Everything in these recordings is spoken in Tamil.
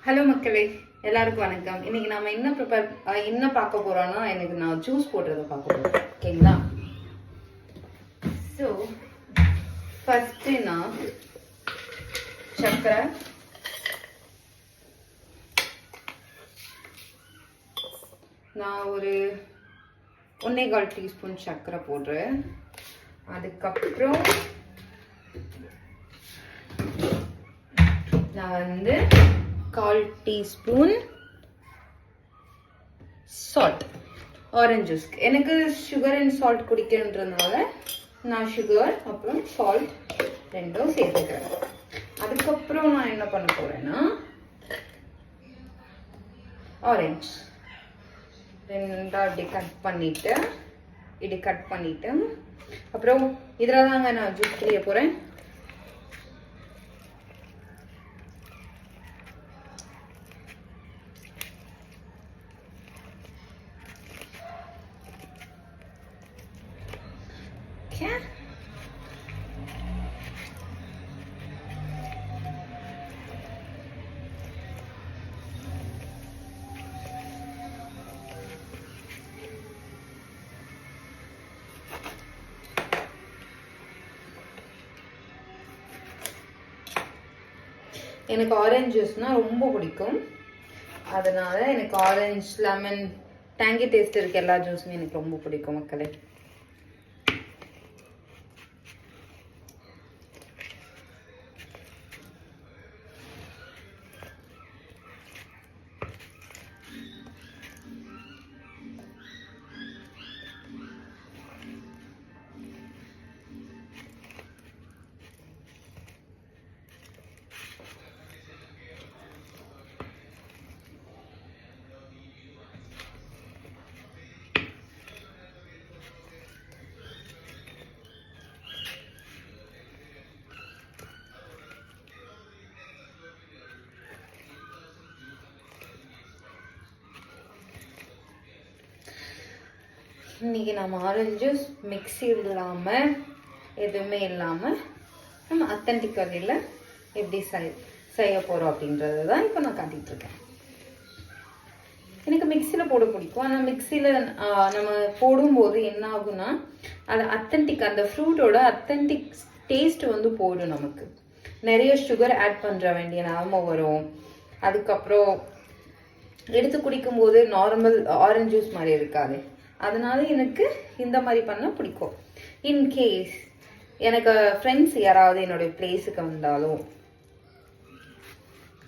ஹலோ மக்களே, எல்லாருக்கும் வணக்கம். இன்னைக்கு நாம என்ன பார்க்க போறோம்னா, நான் ஜூஸ் போடுறத பார்க்க போறோம். ஓகேங்களா? ஸோ ஃபர்ஸ்ட் நான் சர்க்கரை, நான் ஒரு 1.25 டீஸ்பூன் சர்க்கரை போடுறேன். அதுக்கப்புறம் நான் 1/4 டீஸ்பூன் சால்ட், ஆரஞ்சு ஜூஸ். எனக்கு சுகர் அண்ட் சால்ட் குடிக்கிறதுனால நான் சுகர் அப்புறம் சால்ட் ரெண்டும் சேர்த்துக்கிறேன். அதுக்கப்புறம் நான் என்ன பண்ண போறேன்னா, ஆரஞ்சு ரெண்டா இப்படி கட் பண்ணிட்டு அப்புறம் இதில் தாங்க நான் ஜூஸ் செய்ய போறேன். எனக்கு ஆரஞ்சு ஜூஸ்னா ரொம்ப பிடிக்கும். அதனால எனக்கு ஆரஞ்சு, லெமன், டேங்கி டேஸ்ட் இருக்க எல்லா ஜூஸுமே எனக்கு ரொம்ப பிடிக்கும் மக்களே. இன்னைக்கு நம்ம ஆரஞ்சு ஜூஸ் மிக்ஸி இல்லாமல் எதுவுமே இல்லாமல் நம்ம அத்தன்டிக் வகையில் எப்படி செய்ய போகிறோம் அப்படின்றது தான் இப்போ நான் காட்டிகிட்டு இருக்கேன். எனக்கு மிக்சியில் போட பிடிக்கும். ஆனால் மிக்சியில் நம்ம போடும்போது என்ன ஆகும்னா, அது அத்தன்டிக், அந்த ஃப்ரூட்டோட அத்தன்டிக் டேஸ்ட் போடும். நமக்கு நிறைய சுகர் ஆட் பண்ணுற வேண்டிய நிலமை வரும். அதுக்கப்புறம் எடுத்து குடிக்கும்போது நார்மல் ஆரஞ்சு ஜூஸ் மாதிரி இருக்காது. அதனால எனக்கு இந்த மாதிரி பண்ண பிடிக்கும். இன்கேஸ் எனக்கு ஃப்ரெண்ட்ஸ் யாராவது என்னுடைய பிளேஸுக்கு வந்தாலும்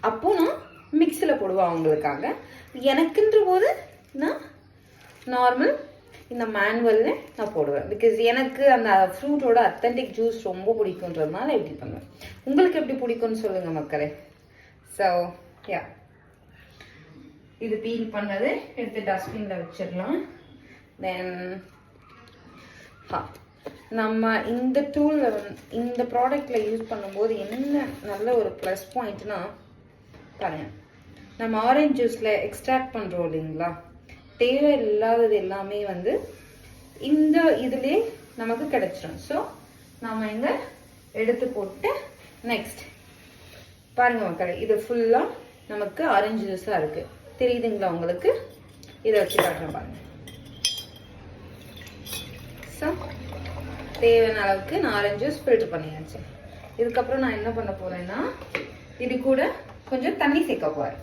அப்போ நான் மிக்ஸில் போடுவேன் அவங்களுக்காக. எனக்குன்ற போது நான் நார்மல் இந்த மேனுவலில் நான் போடுவேன். பிகாஸ் எனக்கு அந்த ஃப்ரூட்டோட அத்தன்டிக் ஜூஸ் ரொம்ப பிடிக்குன்றதுனால எப்படி பண்ணுவேன். உங்களுக்கு எப்படி பிடிக்கும்னு சொல்லுங்கள் மக்களே. ஸோ யா, இது பீல் பண்ணது எடுத்து டஸ்ட்பினில் வச்சிடலாம். தென் நம்ம இந்த டூலில் இந்த ப்ராடக்டில் யூஸ் பண்ணும்போது என்ன நல்ல ஒரு ப்ளஸ் பாயிண்ட்னா, பாருங்க, நம்ம ஆரஞ்சு ஜூஸில் எக்ஸ்ட்ராக்ட் பண்ணுறோம் இல்லைங்களா, தேவை இல்லாதது எல்லாமே இந்த இதுலேயே நமக்கு கிடைச்சிடும். ஸோ நம்ம இங்கே எடுத்து போட்டு நெக்ஸ்ட் பாருங்கள் மக்களே, இது ஃபுல்லாக நமக்கு ஆரஞ்சு ஜூஸாக இருக்குது. தெரியுதுங்களா உங்களுக்கு? இதை வச்சு காட்டுறேன் பாருங்கள். ஸோ தேவையான அளவுக்கு நான் ஆரஞ்சு ஜூஸ் ஃபில்டர் பண்ணியாச்சு. இதுக்கப்புறம் நான் என்ன பண்ண போறேன்னா, இது கூட கொஞ்சம் தண்ணி சேர்க்க போறேன்.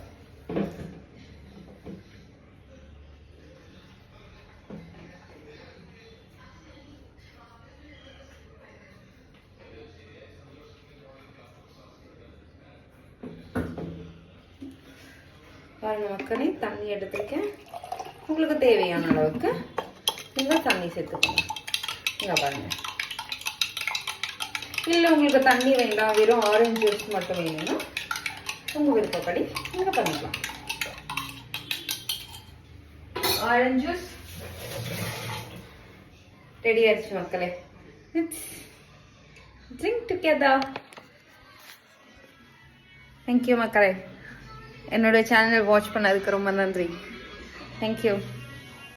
பாருங்க மக்களே, தண்ணி எடுத்துருக்கேன். உங்களுக்கு தேவையான அளவுக்கு நீங்கள் தண்ணி சேர்த்துக்கணும். இங்கே பாருங்க. இல்லை உங்களுக்கு தண்ணி வேண்டாம், வெறும் ஆரஞ்சு ஜூஸ் மட்டும் வேணும்னா உங்கள் விருப்பப்படி நீங்கள் பண்ணிக்கலாம். ஆரஞ்சு ஜூஸ் ரெடி ஆயிடுச்சு மக்களே. Drink together. தேங்க்யூ மக்களே. என்னோட சேனலை வாட்ச் பண்ணதுக்கு ரொம்ப நன்றி. தேங்க்யூ.